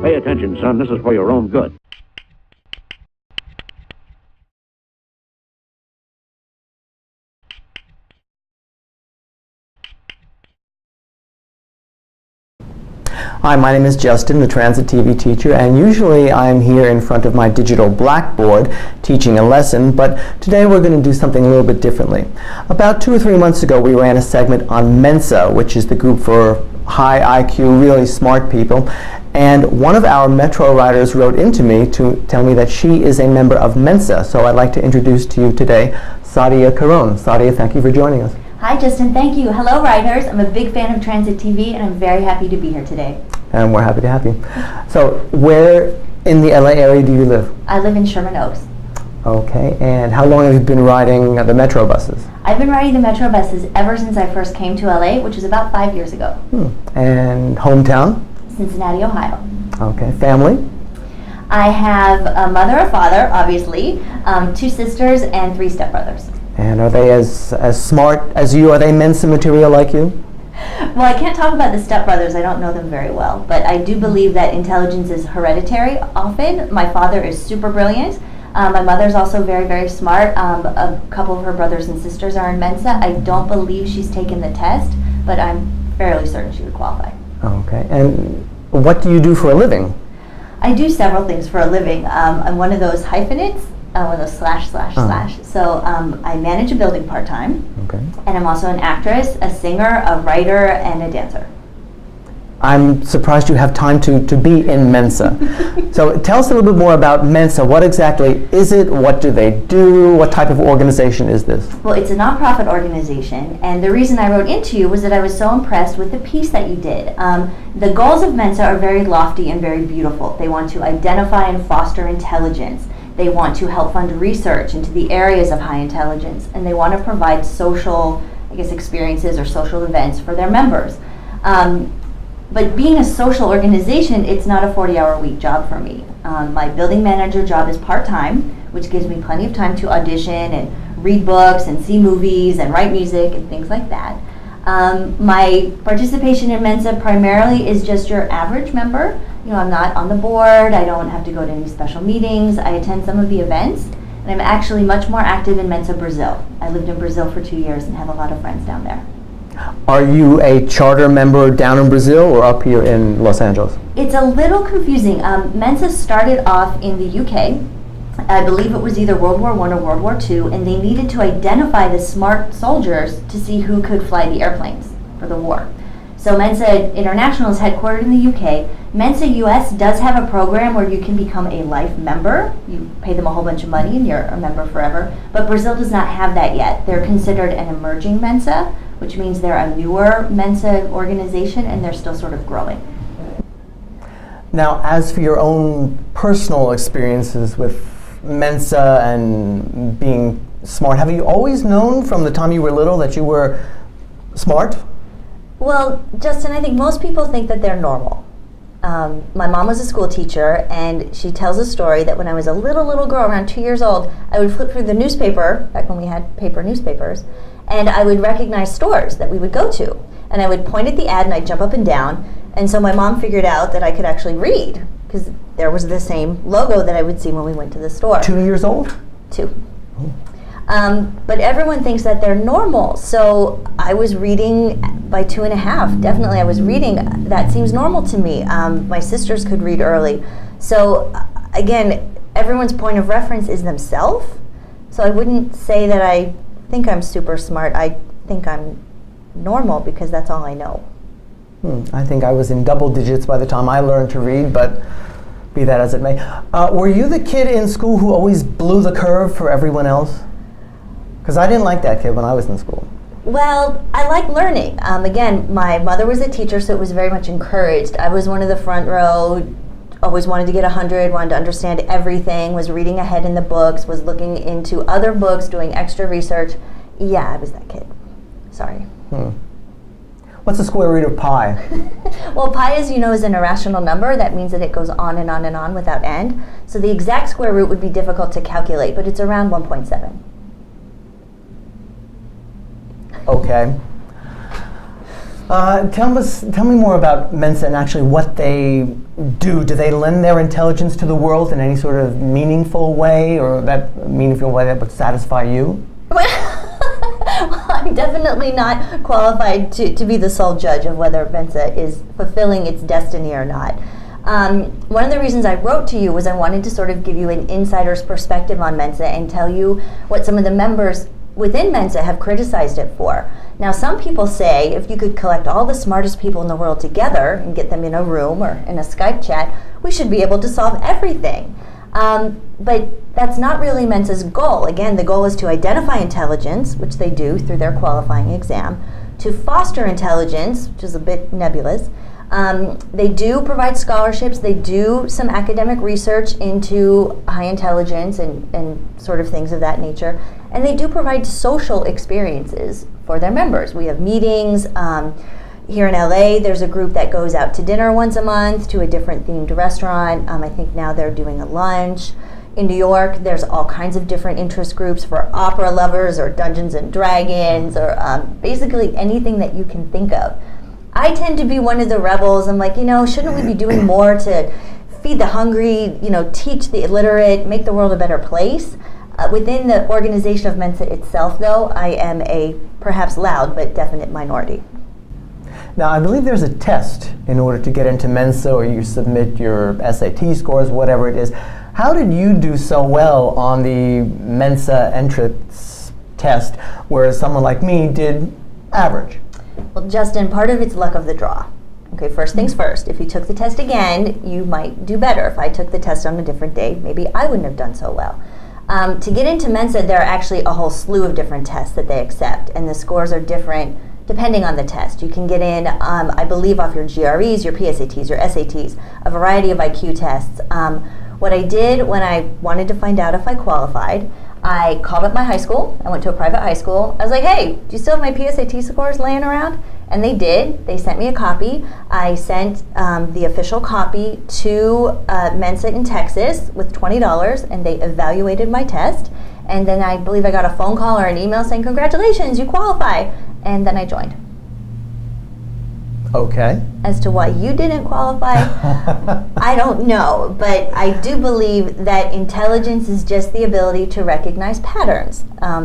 Pay attention, son. This is for your own good. Hi, my name is Justin, the transit TV teacher, and usually I'm here in front of my digital blackboard teaching a lesson, but today we're going to do something a little bit differently. About 2 or 3 months ago, we ran a segment on Mensa, which is the group for high IQ, really smart people, and one of our Metro riders wrote into me to tell me that she is a member of Mensa, so I'd like to introduce to you today Sadia Carone. Sadia, thank you for joining us. Hi Justin, thank you. Hello riders, I'm a big fan of Transit TV and I'm very happy to be here today. And we're happy to have you. So where in the LA area do you live? I live in Sherman Oaks. Okay, and how long have you been riding the Metro buses? I've been riding the Metro buses ever since I first came to LA, which was about 5 years ago. And hometown? Cincinnati, Ohio. Okay, family? I have a mother, a father, obviously, 2 sisters and 3 stepbrothers. And are they as smart as you? Are they Mensa material like you? Well, I can't talk about the stepbrothers. I don't know them very well. But I do believe that intelligence is hereditary often. My father is super brilliant. My mother's also very, very smart. A couple of her brothers and sisters are in Mensa. I don't believe she's taken the test, but I'm fairly certain she would qualify. Okay. And what do you do for a living? I do several things for a living. I'm one of those hyphenates. One of those slash. So I manage a building part-time. Okay. And I'm also an actress, a singer, a writer, and a dancer. I'm surprised you have time to be in Mensa. So tell us a little bit more about Mensa. What exactly is it? What do they do? What type of organization is this? Well, it's a nonprofit organization, and the reason I wrote into you was that I was so impressed with the piece that you did. The goals of Mensa are very lofty and very beautiful. They want to identify and foster intelligence. They want to help fund research into the areas of high intelligence, and they want to provide social, experiences or social events for their members. But being a social organization, it's not a 40-hour-a-week job for me. My building manager job is part-time, which gives me plenty of time to audition and read books and see movies and write music and things like that. My participation in Mensa primarily is just your average member. I'm not on the board, I don't have to go to any special meetings, I attend some of the events, and I'm actually much more active in Mensa Brazil. I lived in Brazil for 2 years and have a lot of friends down there. Are you a charter member down in Brazil or up here in Los Angeles? It's a little confusing. Mensa started off in the UK. I believe it was either World War I or World War II, and they needed to identify the smart soldiers to see who could fly the airplanes for the war. So Mensa International is headquartered in the UK. Mensa US does have a program where you can become a life member. You pay them a whole bunch of money and you're a member forever. But Brazil does not have that yet. They're considered an emerging Mensa, which means they're a newer Mensa organization and they're still sort of growing. Now, as for your own personal experiences with Mensa and being smart, have you always known from the time you were little that you were smart? Well, Justin, I think most people think that they're normal. My mom was a school teacher, and she tells a story that when I was a little girl, around 2 years old, I would flip through the newspaper, back when we had paper newspapers, and I would recognize stores that we would go to. And I would point at the ad, and I'd jump up and down. And so my mom figured out that I could actually read, because there was the same logo that I would see when we went to the store. 2 years old? 2. But everyone thinks that they're normal. So I was reading by 2.5. Definitely I was reading. That seems normal to me. My sisters could read early. So again, everyone's point of reference is themselves. So I wouldn't say that I think I'm super smart. I think I'm normal because that's all I know. I think I was in double digits by the time I learned to read, but be that as it may. Were you the kid in school who always blew the curve for everyone else? Because I didn't like that kid when I was in school. Well, I like learning. Again, my mother was a teacher, so it was very much encouraged. I was one of the front row, always wanted to get 100, wanted to understand everything, was reading ahead in the books, was looking into other books, doing extra research. Yeah, I was that kid. Sorry. What's the square root of pi? Well, pi, as you know, is an irrational number. That means that it goes on and on and on without end. So the exact square root would be difficult to calculate, but it's around 1.7. Okay. Tell me more about Mensa and actually what they do. Do they lend their intelligence to the world in any sort of meaningful way, or that meaningful way that would satisfy you? Well, I'm definitely not qualified to be the sole judge of whether Mensa is fulfilling its destiny or not. One of the reasons I wrote to you was I wanted to sort of give you an insider's perspective on Mensa and tell you what some of the members within Mensa have criticized it for. Now, some people say if you could collect all the smartest people in the world together and get them in a room or in a Skype chat, we should be able to solve everything. But that's not really Mensa's goal. Again, the goal is to identify intelligence, which they do through their qualifying exam, to foster intelligence, which is a bit nebulous. They do provide scholarships. They do some academic research into high intelligence and sort of things of that nature. And they do provide social experiences for their members. We have meetings. Here in LA, there's a group that goes out to dinner once a month to a different themed restaurant. I think now they're doing a lunch. In New York, there's all kinds of different interest groups for opera lovers or Dungeons and Dragons or basically anything that you can think of. I tend to be one of the rebels. I'm like, shouldn't we be doing more to feed the hungry, teach the illiterate, make the world a better place? Within the organization of Mensa itself, though, I am a perhaps loud but definite minority. Now, I believe there's a test in order to get into Mensa, or you submit your SAT scores, whatever it is. How did you do so well on the Mensa entrance test, whereas someone like me did average? Well, Justin, part of it's luck of the draw. Okay, first things first. If you took the test again, you might do better. If I took the test on a different day, maybe I wouldn't have done so well. To get into Mensa, there are actually a whole slew of different tests that they accept, and the scores are different depending on the test. You can get in, I believe, off your GREs, your PSATs, your SATs, a variety of IQ tests. What I did when I wanted to find out if I qualified, I called up my high school. I went to a private high school. I was like, hey, do you still have my PSAT scores laying around? And they did. They sent me a copy. I sent the official copy to Mensa in Texas with $20, and they evaluated my test. And then I believe I got a phone call or an email saying, congratulations, you qualify. And then I joined. Okay. As to why you didn't qualify, I don't know. But I do believe that intelligence is just the ability to recognize patterns.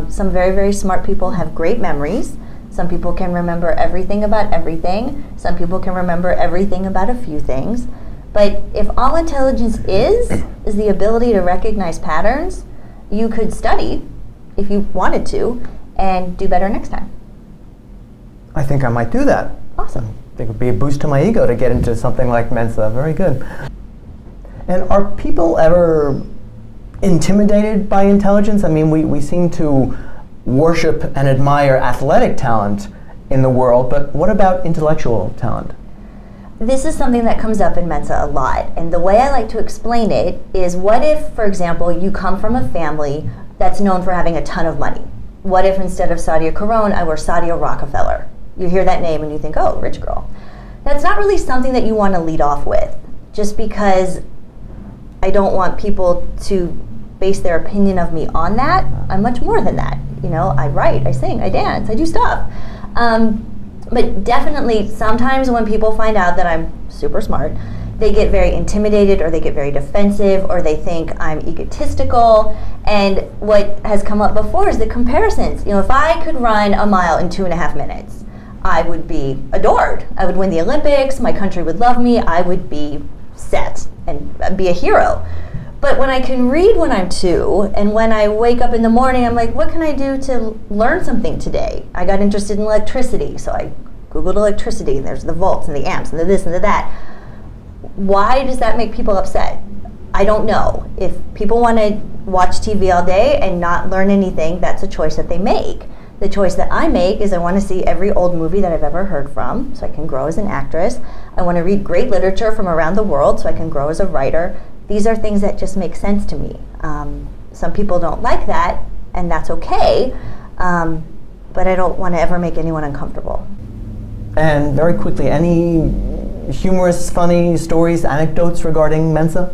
Some very, very smart people have great memories. Some people can remember everything about everything. Some people can remember everything about a few things. But if all intelligence is the ability to recognize patterns, you could study, if you wanted to, and do better next time. I think I might do that. Awesome. I think it would be a boost to my ego to get into something like Mensa. Very good. And are people ever intimidated by intelligence? I mean, we seem to worship and admire athletic talent in the world, but what about intellectual talent? This is something that comes up in Mensa a lot, and the way I like to explain it is, what if, for example, you come from a family that's known for having a ton of money? What if instead of Sadia Carone, I were Sadia Rockefeller? You hear that name and you think, oh, rich girl. That's not really something that you want to lead off with, just because I don't want people to base their opinion of me on that. I'm much more than that. I write, I sing, I dance, I do stuff. But definitely, sometimes when people find out that I'm super smart, they get very intimidated, or they get very defensive, or they think I'm egotistical. And what has come up before is the comparisons. If I could run a mile in 2.5 minutes, I would be adored. I would win the Olympics, my country would love me, I would be set and be a hero. But when I can read when I'm 2, and when I wake up in the morning, I'm like, what can I do to learn something today? I got interested in electricity, so I Googled electricity, and there's the volts and the amps and the this and the that. Why does that make people upset? I don't know. If people want to watch TV all day and not learn anything, that's a choice that they make. The choice that I make is I want to see every old movie that I've ever heard from, so I can grow as an actress. I want to read great literature from around the world, so I can grow as a writer. These are things that just make sense to me. Some people don't like that, and that's okay, but I don't want to ever make anyone uncomfortable. And very quickly, any humorous, funny stories, anecdotes regarding Mensa?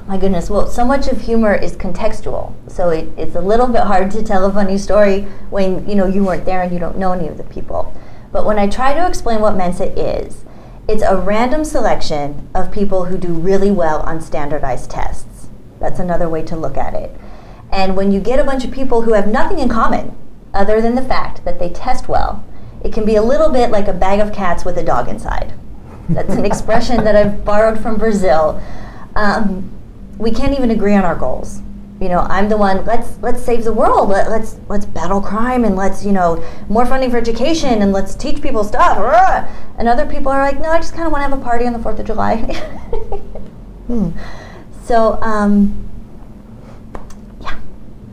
My goodness, well, so much of humor is contextual, so it's a little bit hard to tell a funny story when you weren't there and you don't know any of the people. But when I try to explain what Mensa is, it's a random selection of people who do really well on standardized tests. That's another way to look at it. And when you get a bunch of people who have nothing in common other than the fact that they test well, it can be a little bit like a bag of cats with a dog inside. That's an expression that I've borrowed from Brazil. We can't even agree on our goals. You know, I'm the one, let's save the world, let's battle crime, and let's, more funding for education, and let's teach people stuff. And other people are like, no, I just kind of want to have a party on the 4th of July. So, yeah,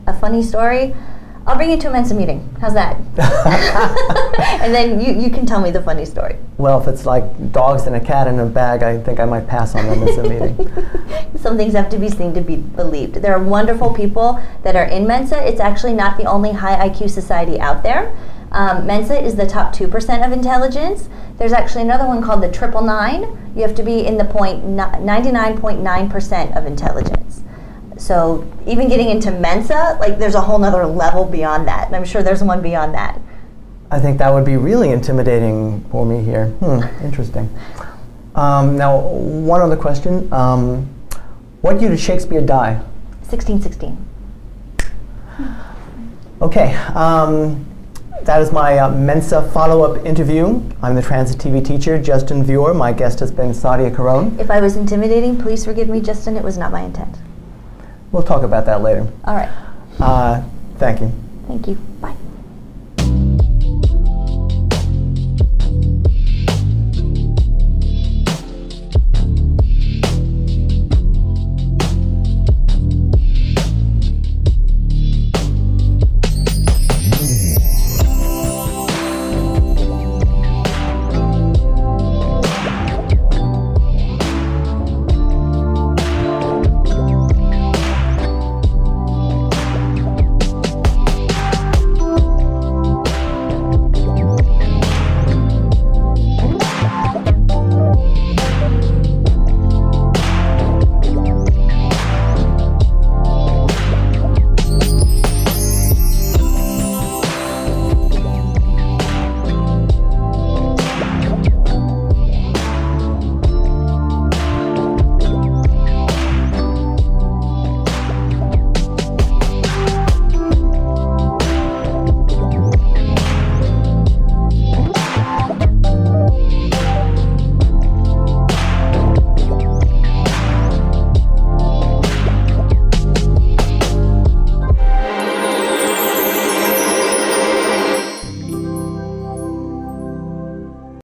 a funny story. I'll bring you to a Mensa meeting. How's that? And then you can tell me the funny story. Well, if it's like dogs and a cat in a bag, I think I might pass on the Mensa meeting. Some things have to be seen to be believed. There are wonderful people that are in Mensa. It's actually not the only high IQ society out there. Mensa is the top 2% of intelligence. There's actually another one called the 999. You have to be in the 99.9% of intelligence. So even getting into Mensa, like there's a whole nother level beyond that. And I'm sure there's one beyond that. I think that would be really intimidating for me here. Interesting. Now, one other question. What year did Shakespeare die? 1616. Okay. That is my Mensa follow-up interview. I'm the Transit TV teacher, Justin Vyor. My guest has been Sadia Carone. If I was intimidating, please forgive me, Justin. It was not my intent. We'll talk about that later. All right. Thank you. Thank you.